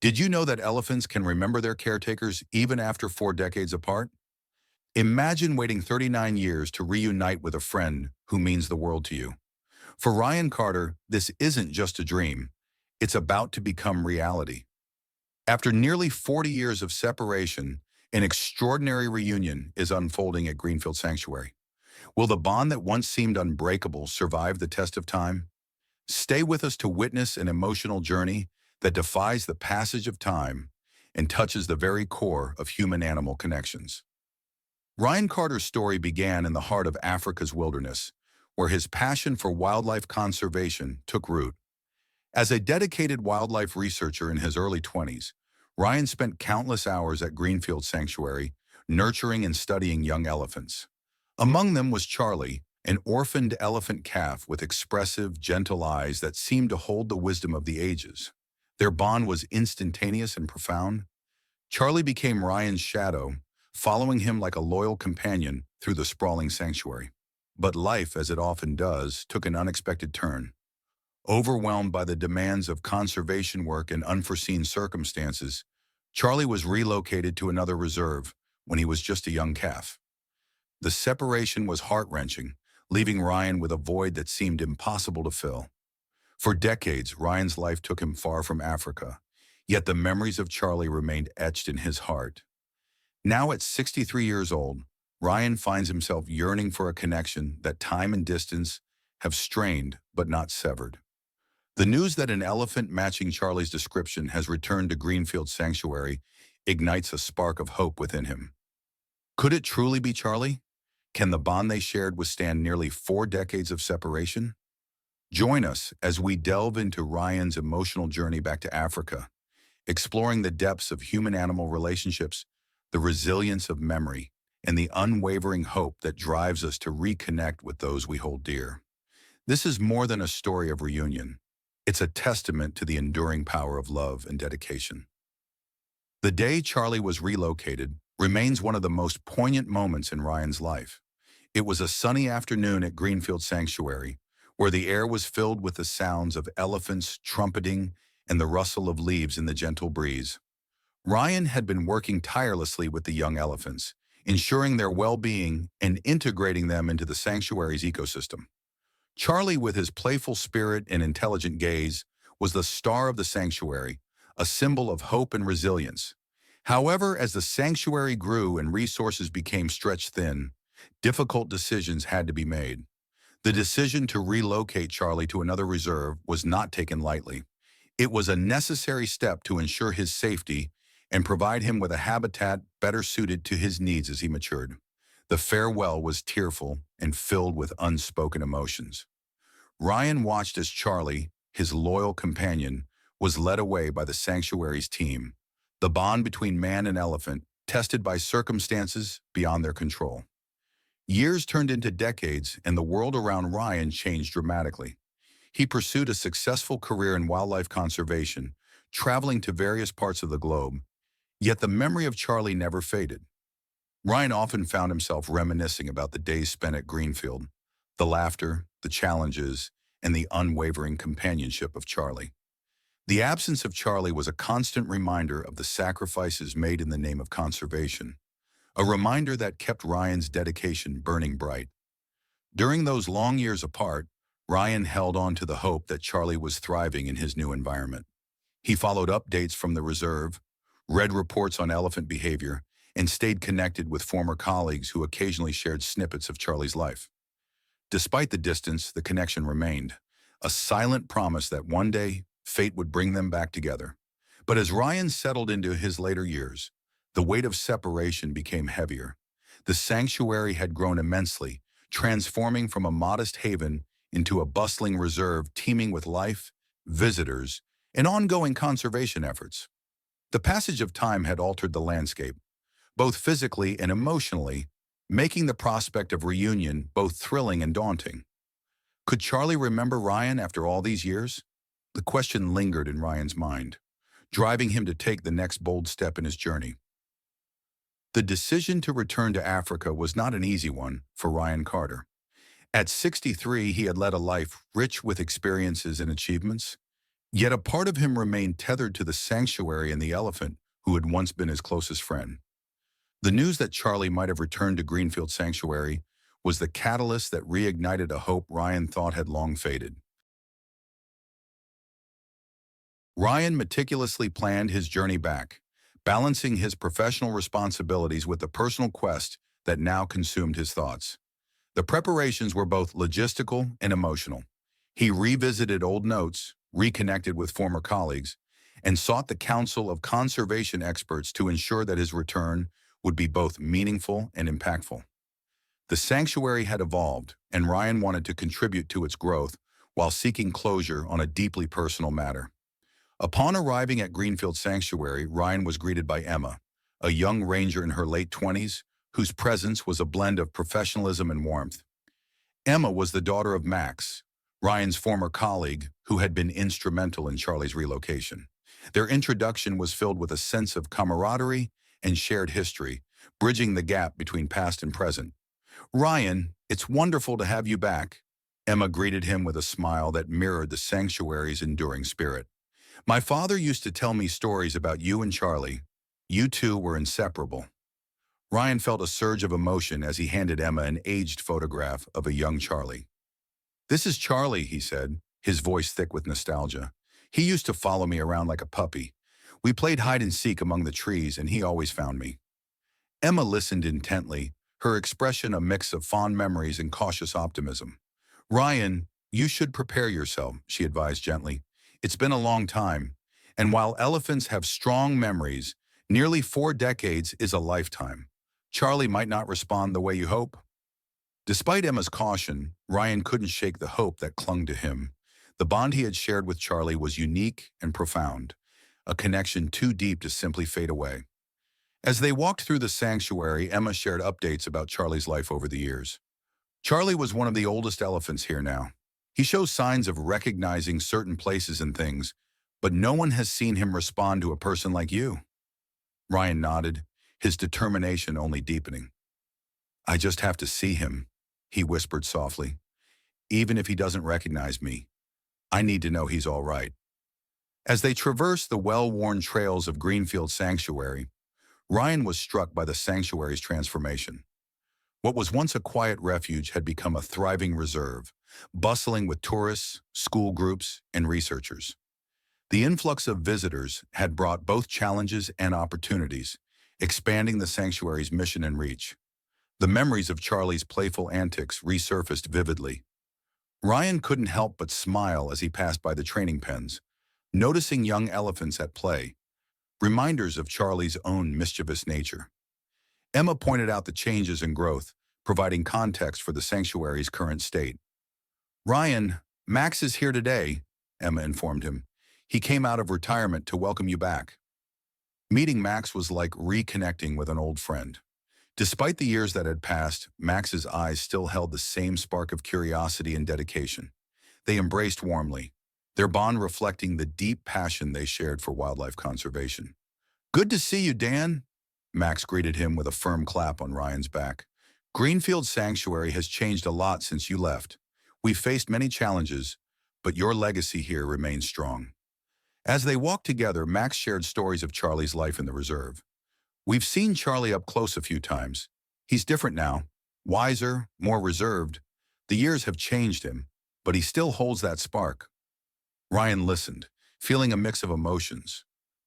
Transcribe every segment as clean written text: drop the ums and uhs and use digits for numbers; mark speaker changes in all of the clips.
Speaker 1: Did you know that elephants can remember their caretakers even after 4 decades apart? Imagine waiting 39 years to reunite with a friend who means the world to you. For Ryan Carter, this isn't just a dream. It's about to become reality. After nearly 40 years of separation, an extraordinary reunion is unfolding at Greenfield Sanctuary. Will the bond that once seemed unbreakable survive the test of time? Stay with us to witness an emotional journey that defies the passage of time and touches the very core of human-animal connections. Ryan Carter's story began in the heart of Africa's wilderness, where his passion for wildlife conservation took root. As a dedicated wildlife researcher in his early 20s, Ryan spent countless hours at Greenfield Sanctuary, nurturing and studying young elephants. Among them was Charlie, an orphaned elephant calf with expressive, gentle eyes that seemed to hold the wisdom of the ages. Their bond was instantaneous and profound. Charlie became Ryan's shadow, following him like a loyal companion through the sprawling sanctuary. But life, as it often does, took an unexpected turn. Overwhelmed by the demands of conservation work and unforeseen circumstances, Charlie was relocated to another reserve when he was just a young calf. The separation was heart-wrenching, leaving Ryan with a void that seemed impossible to fill. For decades, Ryan's life took him far from Africa, yet the memories of Charlie remained etched in his heart. Now at 63 years old, Ryan finds himself yearning for a connection that time and distance have strained but not severed. The news that an elephant matching Charlie's description has returned to Greenfield Sanctuary ignites a spark of hope within him. Could it truly be Charlie? Can the bond they shared withstand nearly 4 decades of separation? Join us as we delve into Ryan's emotional journey back to Africa, exploring the depths of human-animal relationships, the resilience of memory, and the unwavering hope that drives us to reconnect with those we hold dear. This is more than a story of reunion. It's a testament to the enduring power of love and dedication. The day Charlie was relocated remains one of the most poignant moments in Ryan's life. It was a sunny afternoon at Greenfield Sanctuary, where the air was filled with the sounds of elephants trumpeting and the rustle of leaves in the gentle breeze. Ryan had been working tirelessly with the young elephants, ensuring their well-being and integrating them into the sanctuary's ecosystem. Charlie, with his playful spirit and intelligent gaze, was the star of the sanctuary, a symbol of hope and resilience. However, as the sanctuary grew and resources became stretched thin, difficult decisions had to be made. The decision to relocate Charlie to another reserve was not taken lightly. It was a necessary step to ensure his safety and provide him with a habitat better suited to his needs as he matured. The farewell was tearful and filled with unspoken emotions. Ryan watched as Charlie, his loyal companion, was led away by the sanctuary's team, the bond between man and elephant tested by circumstances beyond their control. Years turned into decades, and the world around Ryan changed dramatically. He pursued a successful career in wildlife conservation, traveling to various parts of the globe, yet the memory of Charlie never faded. Ryan often found himself reminiscing about the days spent at Greenfield, the laughter, the challenges, and the unwavering companionship of Charlie. The absence of Charlie was a constant reminder of the sacrifices made in the name of conservation, a reminder that kept Ryan's dedication burning bright. During those long years apart, Ryan held on to the hope that Charlie was thriving in his new environment. He followed updates from the reserve, read reports on elephant behavior, and stayed connected with former colleagues who occasionally shared snippets of Charlie's life. Despite the distance, the connection remained, a silent promise that one day fate would bring them back together. But as Ryan settled into his later years, the weight of separation became heavier. The sanctuary had grown immensely, transforming from a modest haven into a bustling reserve teeming with life, visitors, and ongoing conservation efforts. The passage of time had altered the landscape, both physically and emotionally, making the prospect of reunion both thrilling and daunting. Could Charlie remember Ryan after all these years? The question lingered in Ryan's mind, driving him to take the next bold step in his journey. The decision to return to Africa was not an easy one for Ryan Carter. At 63, he had led a life rich with experiences and achievements, Yet a part of him remained tethered to the sanctuary and the elephant, who had once been his closest friend. The news that Charlie might have returned to Greenfield Sanctuary was the catalyst that reignited a hope Ryan thought had long faded. Ryan meticulously planned his journey back, balancing his professional responsibilities with the personal quest that now consumed his thoughts. The preparations were both logistical and emotional. He revisited old notes, reconnected with former colleagues, and sought the counsel of conservation experts to ensure that his return would be both meaningful and impactful. The sanctuary had evolved, and Ryan wanted to contribute to its growth while seeking closure on a deeply personal matter. Upon arriving at Greenfield Sanctuary, Ryan was greeted by Emma, a young ranger in her late 20s, whose presence was a blend of professionalism and warmth. Emma was the daughter of Max, Ryan's former colleague, who had been instrumental in Charlie's relocation. Their introduction was filled with a sense of camaraderie and shared history, bridging the gap between past and present. "Ryan, it's wonderful to have you back," Emma greeted him with a smile that mirrored the sanctuary's enduring spirit. "My father used to tell me stories about you and Charlie. You two were inseparable." Ryan felt a surge of emotion as he handed Emma an aged photograph of a young Charlie. "This is Charlie," he said, his voice thick with nostalgia. "He used to follow me around like a puppy. We played hide and seek among the trees, and he always found me." Emma listened intently, her expression a mix of fond memories and cautious optimism. "Ryan, you should prepare yourself," she advised gently. "It's been a long time, and while elephants have strong memories, nearly 4 decades is a lifetime. Charlie might not respond the way you hope." Despite Emma's caution, Ryan couldn't shake the hope that clung to him. The bond he had shared with Charlie was unique and profound, a connection too deep to simply fade away. As they walked through the sanctuary, Emma shared updates about Charlie's life over the years. "Charlie was one of the oldest elephants here now. He shows signs of recognizing certain places and things, but no one has seen him respond to a person like you." Ryan nodded, his determination only deepening. "I just have to see him," he whispered softly. "Even if he doesn't recognize me, I need to know he's all right." As they traversed the well-worn trails of Greenfield Sanctuary, Ryan was struck by the sanctuary's transformation. What was once a quiet refuge had become a thriving reserve, bustling with tourists, school groups, and researchers. The influx of visitors had brought both challenges and opportunities, expanding the sanctuary's mission and reach. The memories of Charlie's playful antics resurfaced vividly. Ryan couldn't help but smile as he passed by the training pens, noticing young elephants at play, reminders of Charlie's own mischievous nature. Emma pointed out the changes and growth, providing context for the sanctuary's current state. "Ryan, Max is here today," Emma informed him. "He came out of retirement to welcome you back." Meeting Max was like reconnecting with an old friend. Despite the years that had passed, Max's eyes still held the same spark of curiosity and dedication. They embraced warmly, their bond reflecting the deep passion they shared for wildlife conservation. "Good to see you, Dan," Max greeted him with a firm clap on Ryan's back. "Greenfield Sanctuary has changed a lot since you left. We've faced many challenges, but your legacy here remains strong." As they walked together, Max shared stories of Charlie's life in the reserve. "We've seen Charlie up close a few times. He's different now, wiser, more reserved. The years have changed him, but he still holds that spark." Ryan listened, feeling a mix of emotions: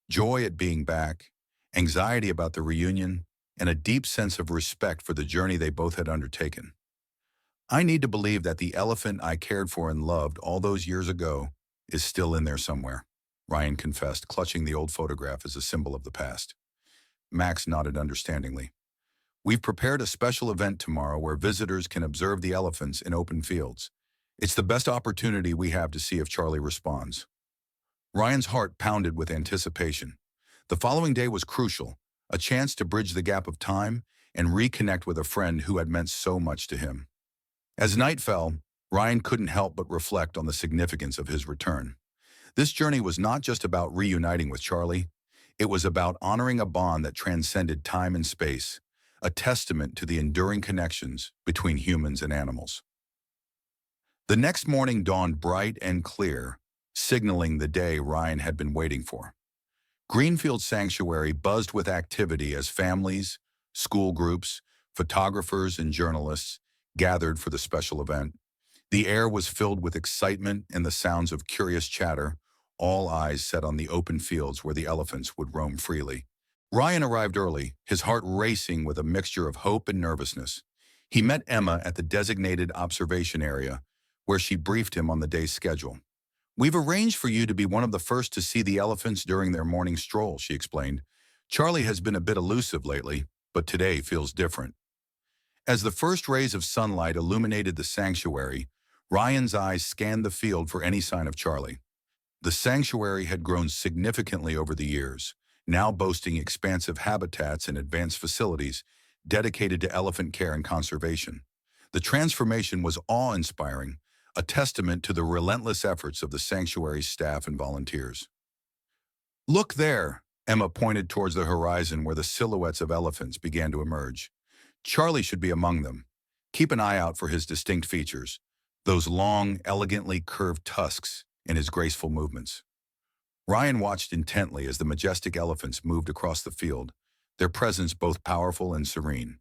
Speaker 1: joy at being back, anxiety about the reunion, and a deep sense of respect for the journey they both had undertaken. "I need to believe that the elephant I cared for and loved all those years ago is still in there somewhere," Ryan confessed, clutching the old photograph as a symbol of the past. Max nodded understandingly. "We've prepared a special event tomorrow where visitors can observe the elephants in open fields. It's the best opportunity we have to see if Charlie responds." Ryan's heart pounded with anticipation. The following day was crucial, a chance to bridge the gap of time and reconnect with a friend who had meant so much to him. As night fell, Ryan couldn't help but reflect on the significance of his return. This journey was not just about reuniting with Charlie. It was about honoring a bond that transcended time and space, a testament to the enduring connections between humans and animals. The next morning dawned bright and clear, signaling the day Ryan had been waiting for. Greenfield Sanctuary buzzed with activity as families, school groups, photographers, and journalists gathered for the special event. The air was filled with excitement and the sounds of curious chatter, all eyes set on the open fields where the elephants would roam freely. Ryan arrived early, his heart racing with a mixture of hope and nervousness. He met Emma at the designated observation area, where she briefed him on the day's schedule. "We've arranged for you to be one of the first to see the elephants during their morning stroll," she explained. "Charlie has been a bit elusive lately, but today feels different." As the first rays of sunlight illuminated the sanctuary, Ryan's eyes scanned the field for any sign of Charlie. The sanctuary had grown significantly over the years, now boasting expansive habitats and advanced facilities dedicated to elephant care and conservation. The transformation was awe-inspiring, a testament to the relentless efforts of the sanctuary's staff and volunteers. "Look there," Emma pointed towards the horizon where the silhouettes of elephants began to emerge. "Charlie should be among them. Keep an eye out for his distinct features, those long, elegantly curved tusks and his graceful movements." Ryan watched intently as the majestic elephants moved across the field, their presence both powerful and serene.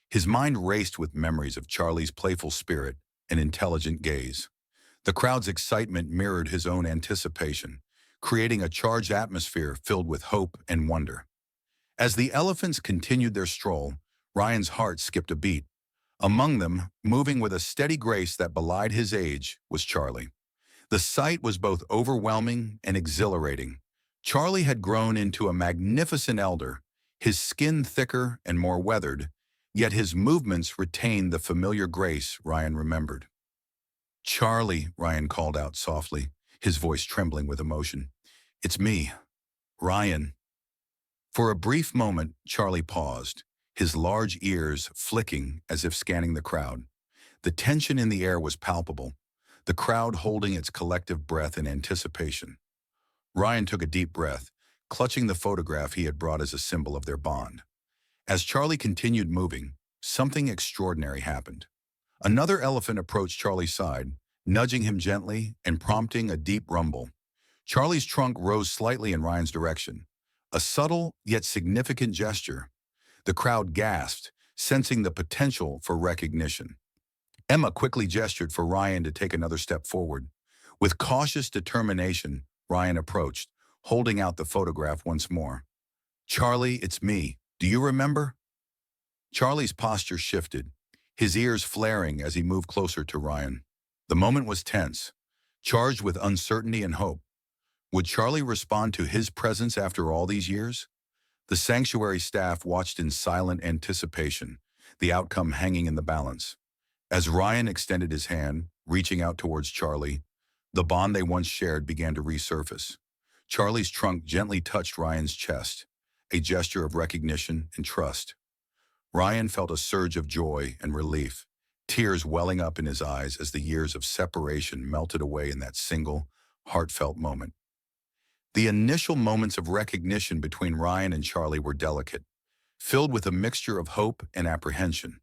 Speaker 1: His mind raced with memories of Charlie's playful spirit and intelligent gaze. The crowd's excitement mirrored his own anticipation, creating a charged atmosphere filled with hope and wonder. As the elephants continued their stroll, Ryan's heart skipped a beat. Among them, moving with a steady grace that belied his age, was Charlie. The sight was both overwhelming and exhilarating. Charlie had grown into a magnificent elder, his skin thicker and more weathered, yet his movements retained the familiar grace Ryan remembered. "Charlie," Ryan called out softly, his voice trembling with emotion. "It's me, Ryan." For a brief moment, Charlie paused, his large ears flicking as if scanning the crowd. The tension in the air was palpable, the crowd holding its collective breath in anticipation. Ryan took a deep breath, clutching the photograph he had brought as a symbol of their bond. As Charlie continued moving, something extraordinary happened. Another elephant approached Charlie's side, nudging him gently and prompting a deep rumble. Charlie's trunk rose slightly in Ryan's direction, a subtle yet significant gesture. The crowd gasped, sensing the potential for recognition. Emma quickly gestured for Ryan to take another step forward. With cautious determination, Ryan approached, holding out the photograph once more. "Charlie, it's me. Do you remember?" Charlie's posture shifted, his ears flaring as he moved closer to Ryan. The moment was tense, charged with uncertainty and hope. Would Charlie respond to his presence after all these years? The sanctuary staff watched in silent anticipation, the outcome hanging in the balance. As Ryan extended his hand, reaching out towards Charlie, the bond they once shared began to resurface. Charlie's trunk gently touched Ryan's chest, a gesture of recognition and trust. Ryan felt a surge of joy and relief, tears welling up in his eyes as the years of separation melted away in that single, heartfelt moment. The initial moments of recognition between Ryan and Charlie were delicate, filled with a mixture of hope and apprehension.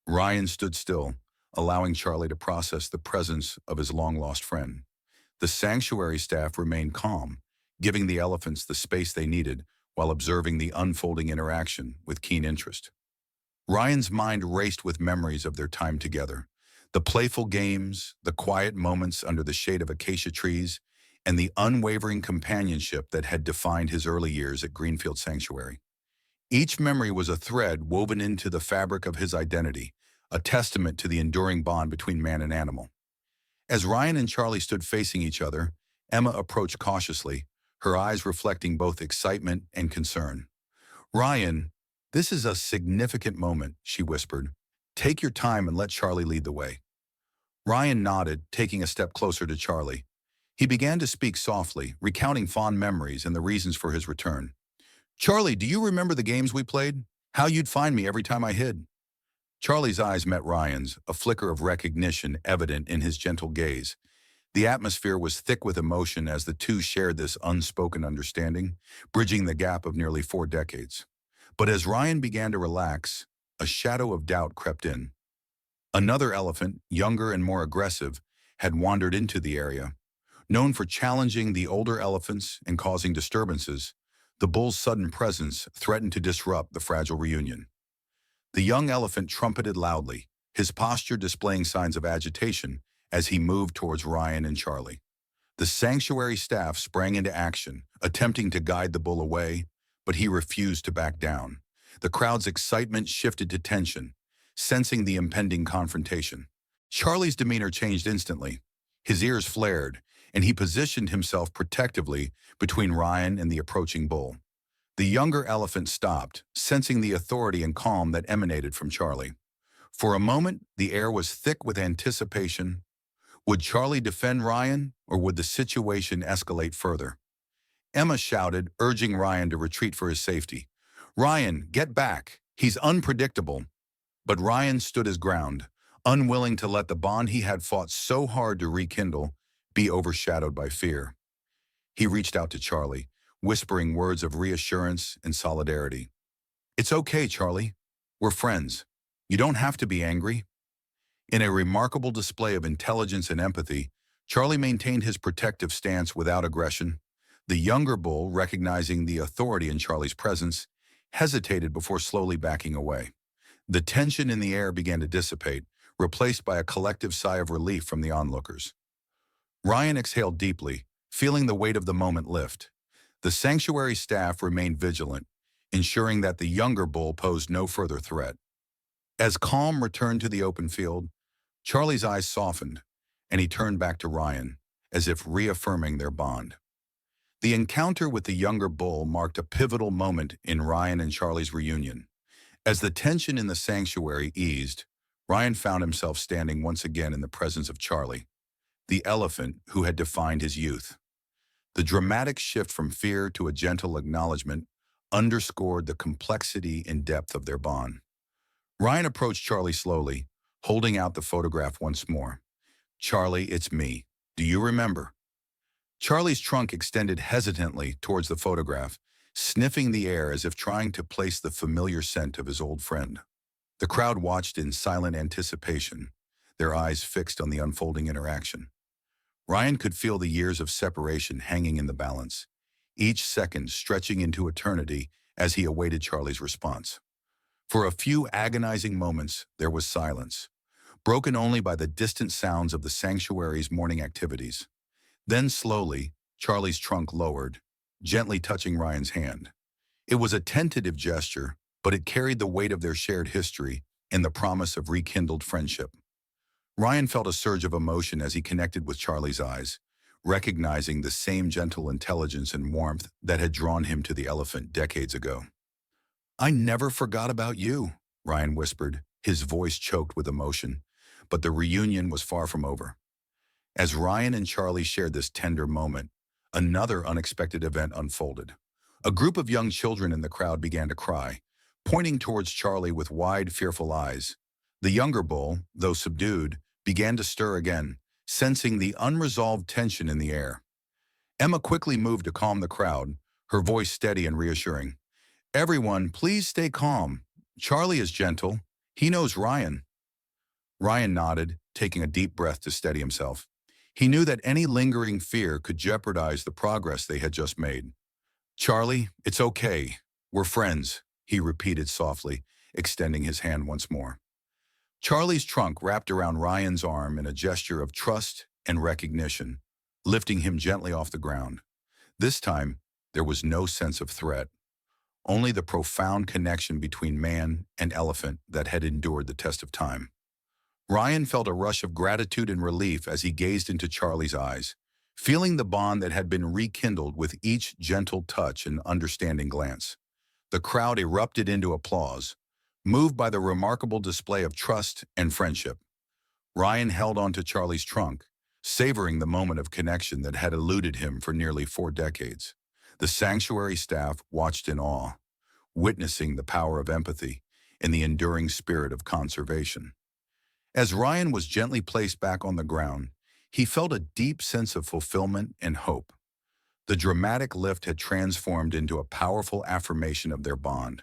Speaker 1: Ryan stood still, allowing Charlie to process the presence of his long-lost friend. The sanctuary staff remained calm, giving the elephants the space they needed while observing the unfolding interaction with keen interest. Ryan's mind raced with memories of their time together, the playful games, the quiet moments under the shade of acacia trees, and the unwavering companionship that had defined his early years at Greenfield Sanctuary. Each memory was a thread woven into the fabric of his identity, a testament to the enduring bond between man and animal. As Ryan and Charlie stood facing each other, Emma approached cautiously, her eyes reflecting both excitement and concern. "Ryan, this is a significant moment," she whispered. "Take your time and let Charlie lead the way." Ryan nodded, taking a step closer to Charlie. He began to speak softly, recounting fond memories and the reasons for his return. "Charlie, do you remember the games we played? How you'd find me every time I hid?" Charlie's eyes met Ryan's, a flicker of recognition evident in his gentle gaze. The atmosphere was thick with emotion as the two shared this unspoken understanding, bridging the gap of nearly 4 decades. But as Ryan began to relax, a shadow of doubt crept in. Another elephant, younger and more aggressive, had wandered into the area. Known for challenging the older elephants and causing disturbances, the bull's sudden presence threatened to disrupt the fragile reunion. The young elephant trumpeted loudly, his posture displaying signs of agitation as he moved towards Ryan and Charlie. The sanctuary staff sprang into action, attempting to guide the bull away, but he refused to back down. The crowd's excitement shifted to tension, sensing the impending confrontation. Charlie's demeanor changed instantly. His ears flared, and he positioned himself protectively between Ryan and the approaching bull. The younger elephant stopped, sensing the authority and calm that emanated from Charlie. For a moment, the air was thick with anticipation. Would Charlie defend Ryan, or would the situation escalate further? Emma shouted, urging Ryan to retreat for his safety. "Ryan, get back. He's unpredictable." But Ryan stood his ground, unwilling to let the bond he had fought so hard to rekindle be overshadowed by fear. He reached out to Charlie, whispering words of reassurance and solidarity. "It's okay, Charlie. We're friends. You don't have to be angry." In a remarkable display of intelligence and empathy, Charlie maintained his protective stance without aggression. The younger bull, recognizing the authority in Charlie's presence, hesitated before slowly backing away. The tension in the air began to dissipate, replaced by a collective sigh of relief from the onlookers. Ryan exhaled deeply, feeling the weight of the moment lift. The sanctuary staff remained vigilant, ensuring that the younger bull posed no further threat. As calm returned to the open field, Charlie's eyes softened, and he turned back to Ryan, as if reaffirming their bond. The encounter with the younger bull marked a pivotal moment in Ryan and Charlie's reunion. As the tension in the sanctuary eased, Ryan found himself standing once again in the presence of Charlie, the elephant who had defined his youth. The dramatic shift from fear to a gentle acknowledgement underscored the complexity and depth of their bond. Ryan approached Charlie slowly, holding out the photograph once more. "Charlie, it's me. Do you remember?" Charlie's trunk extended hesitantly towards the photograph, sniffing the air as if trying to place the familiar scent of his old friend. The crowd watched in silent anticipation, their eyes fixed on the unfolding interaction. Ryan could feel the years of separation hanging in the balance, each second stretching into eternity as he awaited Charlie's response. For a few agonizing moments, there was silence, broken only by the distant sounds of the sanctuary's morning activities. Then slowly, Charlie's trunk lowered, gently touching Ryan's hand. It was a tentative gesture, but it carried the weight of their shared history and the promise of rekindled friendship. Ryan felt a surge of emotion as he connected with Charlie's eyes, recognizing the same gentle intelligence and warmth that had drawn him to the elephant decades ago. "I never forgot about you," Ryan whispered, his voice choked with emotion, but the reunion was far from over. As Ryan and Charlie shared this tender moment, another unexpected event unfolded. A group of young children in the crowd began to cry, pointing towards Charlie with wide, fearful eyes. The younger bull, though subdued, began to stir again, sensing the unresolved tension in the air. Emma quickly moved to calm the crowd, her voice steady and reassuring. "Everyone, please stay calm. Charlie is gentle. He knows Ryan." Ryan nodded, taking a deep breath to steady himself. He knew that any lingering fear could jeopardize the progress they had just made. "Charlie, it's okay. We're friends," he repeated softly, extending his hand once more. Charlie's trunk wrapped around Ryan's arm in a gesture of trust and recognition, lifting him gently off the ground. This time, there was no sense of threat, only the profound connection between man and elephant that had endured the test of time. Ryan felt a rush of gratitude and relief as he gazed into Charlie's eyes, feeling the bond that had been rekindled with each gentle touch and understanding glance. The crowd erupted into applause, moved by the remarkable display of trust and friendship. Ryan held onto Charlie's trunk, savoring the moment of connection that had eluded him for nearly 4 decades. The sanctuary staff watched in awe, witnessing the power of empathy and the enduring spirit of conservation. As Ryan was gently placed back on the ground, he felt a deep sense of fulfillment and hope. The dramatic lift had transformed into a powerful affirmation of their bond,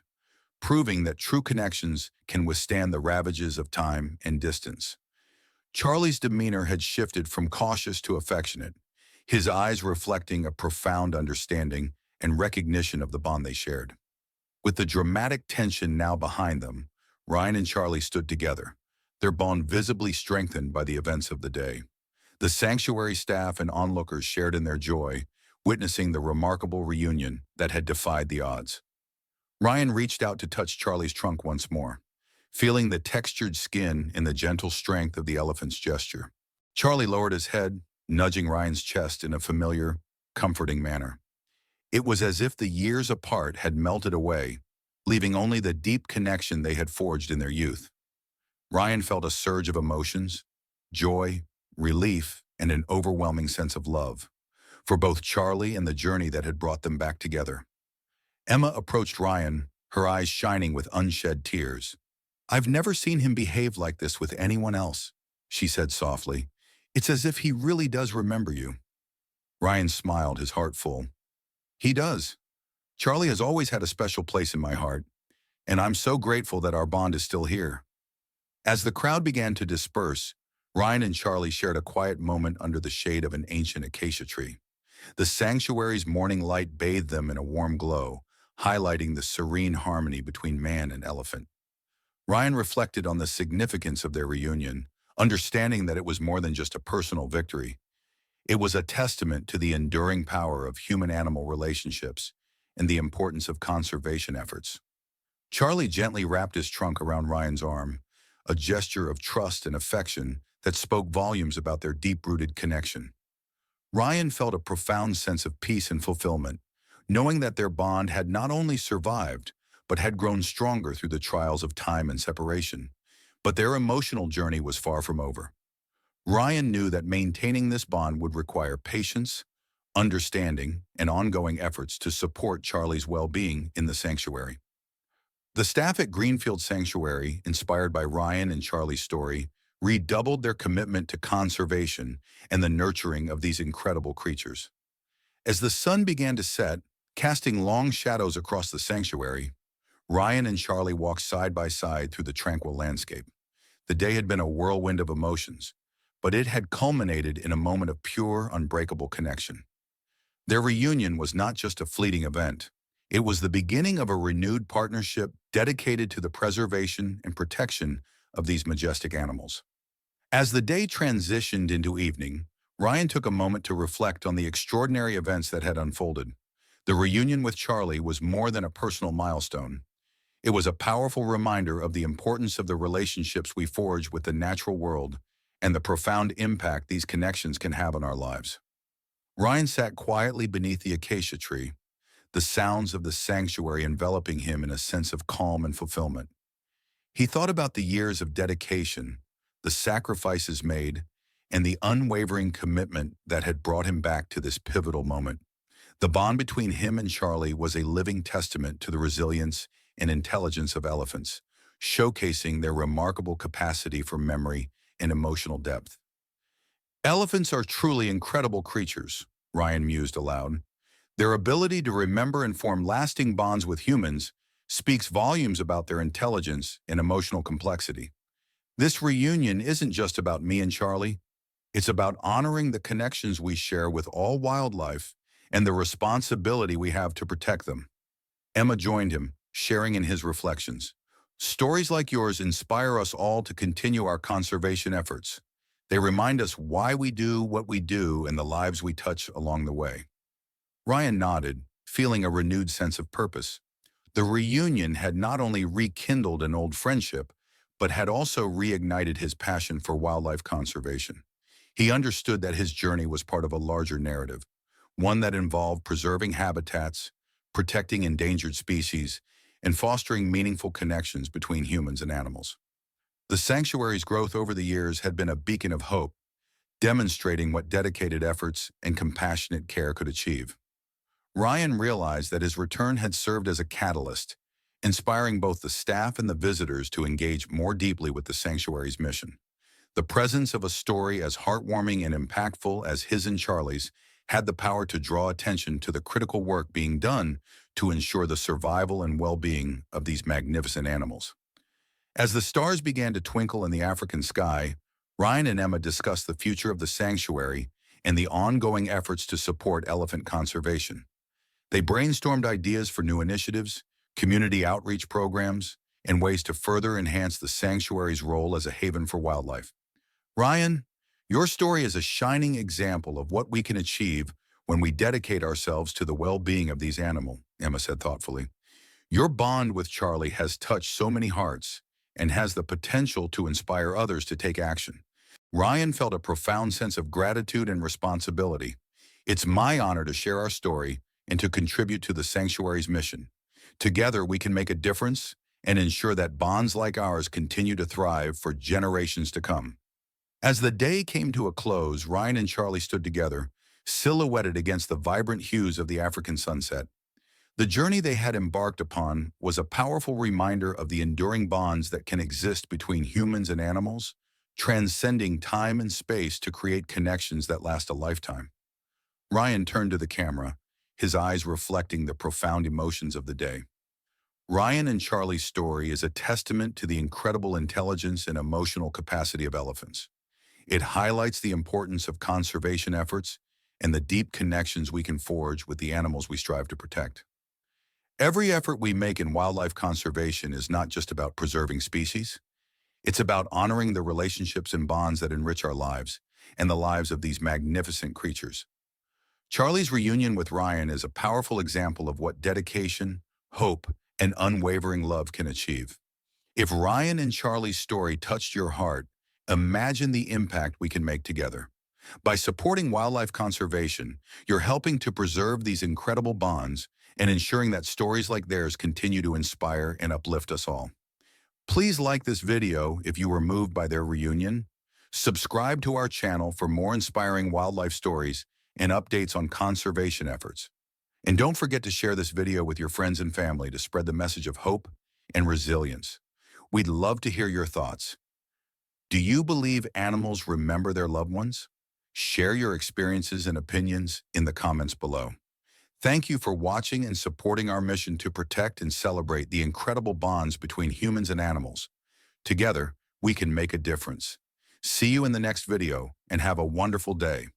Speaker 1: proving that true connections can withstand the ravages of time and distance. Charlie's demeanor had shifted from cautious to affectionate, his eyes reflecting a profound understanding and recognition of the bond they shared. With the dramatic tension now behind them, Ryan and Charlie stood together, their bond visibly strengthened by the events of the day. The sanctuary staff and onlookers shared in their joy, witnessing the remarkable reunion that had defied the odds. Ryan reached out to touch Charlie's trunk once more, feeling the textured skin and the gentle strength of the elephant's gesture. Charlie lowered his head, nudging Ryan's chest in a familiar, comforting manner. It was as if the years apart had melted away, leaving only the deep connection they had forged in their youth. Ryan felt a surge of emotions, joy, relief, and an overwhelming sense of love, for both Charlie and the journey that had brought them back together. Emma approached Ryan, her eyes shining with unshed tears. "I've never seen him behave like this with anyone else," she said softly. "It's as if he really does remember you." Ryan smiled, his heart full. "He does. Charlie has always had a special place in my heart, and I'm so grateful that our bond is still here." As the crowd began to disperse, Ryan and Charlie shared a quiet moment under the shade of an ancient acacia tree. The sanctuary's morning light bathed them in a warm glow, highlighting the serene harmony between man and elephant. Ryan reflected on the significance of their reunion, understanding that it was more than just a personal victory. It was a testament to the enduring power of human-animal relationships and the importance of conservation efforts. Charlie gently wrapped his trunk around Ryan's arm, a gesture of trust and affection that spoke volumes about their deep-rooted connection. Ryan felt a profound sense of peace and fulfillment, knowing that their bond had not only survived, but had grown stronger through the trials of time and separation. But their emotional journey was far from over. Ryan knew that maintaining this bond would require patience, understanding, and ongoing efforts to support Charlie's well-being in the sanctuary. The staff at Greenfield Sanctuary, inspired by Ryan and Charlie's story, redoubled their commitment to conservation and the nurturing of these incredible creatures. As the sun began to set, casting long shadows across the sanctuary, Ryan and Charlie walked side by side through the tranquil landscape. The day had been a whirlwind of emotions, but it had culminated in a moment of pure, unbreakable connection. Their reunion was not just a fleeting event. It was the beginning of a renewed partnership dedicated to the preservation and protection of these majestic animals. As the day transitioned into evening, Ryan took a moment to reflect on the extraordinary events that had unfolded. The reunion with Charlie was more than a personal milestone. It was a powerful reminder of the importance of the relationships we forge with the natural world and the profound impact these connections can have on our lives. Ryan sat quietly beneath the acacia tree, the sounds of the sanctuary enveloping him in a sense of calm and fulfillment. He thought about the years of dedication, the sacrifices made, and the unwavering commitment that had brought him back to this pivotal moment. The bond between him and Charlie was a living testament to the resilience and intelligence of elephants, showcasing their remarkable capacity for memory and emotional depth. "Elephants are truly incredible creatures," Ryan mused aloud. "Their ability to remember and form lasting bonds with humans speaks volumes about their intelligence and emotional complexity. This reunion isn't just about me and Charlie. It's about honoring the connections we share with all wildlife and the responsibility we have to protect them." Emma joined him, sharing in his reflections. "Stories like yours inspire us all to continue our conservation efforts. They remind us why we do what we do and the lives we touch along the way." Ryan nodded, feeling a renewed sense of purpose. The reunion had not only rekindled an old friendship, but had also reignited his passion for wildlife conservation. He understood that his journey was part of a larger narrative, one that involved preserving habitats, protecting endangered species, and fostering meaningful connections between humans and animals. The sanctuary's growth over the years had been a beacon of hope, demonstrating what dedicated efforts and compassionate care could achieve. Ryan realized that his return had served as a catalyst, inspiring both the staff and the visitors to engage more deeply with the sanctuary's mission. The presence of a story as heartwarming and impactful as his and Charlie's had the power to draw attention to the critical work being done to ensure the survival and well-being of these magnificent animals. As the stars began to twinkle in the African sky, Ryan and Emma discussed the future of the sanctuary and the ongoing efforts to support elephant conservation. They brainstormed ideas for new initiatives, community outreach programs, and ways to further enhance the sanctuary's role as a haven for wildlife. Ryan, your story is a shining example of what we can achieve when we dedicate ourselves to the well-being of these animals, Emma said thoughtfully. Your bond with Charlie has touched so many hearts and has the potential to inspire others to take action. Ryan felt a profound sense of gratitude and responsibility. It's my honor to share our story and to contribute to the sanctuary's mission. Together, we can make a difference and ensure that bonds like ours continue to thrive for generations to come. As the day came to a close, Ryan and Charlie stood together, silhouetted against the vibrant hues of the African sunset. The journey they had embarked upon was a powerful reminder of the enduring bonds that can exist between humans and animals, transcending time and space to create connections that last a lifetime. Ryan turned to the camera, his eyes reflecting the profound emotions of the day. Ryan and Charlie's story is a testament to the incredible intelligence and emotional capacity of elephants. It highlights the importance of conservation efforts and the deep connections we can forge with the animals we strive to protect. Every effort we make in wildlife conservation is not just about preserving species. It's about honoring the relationships and bonds that enrich our lives and the lives of these magnificent creatures. Charlie's reunion with Ryan is a powerful example of what dedication, hope, and unwavering love can achieve. If Ryan and Charlie's story touched your heart, imagine the impact we can make together. By supporting wildlife conservation, you're helping to preserve these incredible bonds and ensuring that stories like theirs continue to inspire and uplift us all. Please like this video if you were moved by their reunion. Subscribe to our channel for more inspiring wildlife stories and updates on conservation efforts. And don't forget to share this video with your friends and family to spread the message of hope and resilience. We'd love to hear your thoughts. Do you believe animals remember their loved ones? Share your experiences and opinions in the comments below. Thank you for watching and supporting our mission to protect and celebrate the incredible bonds between humans and animals. Together, we can make a difference. See you in the next video and have a wonderful day.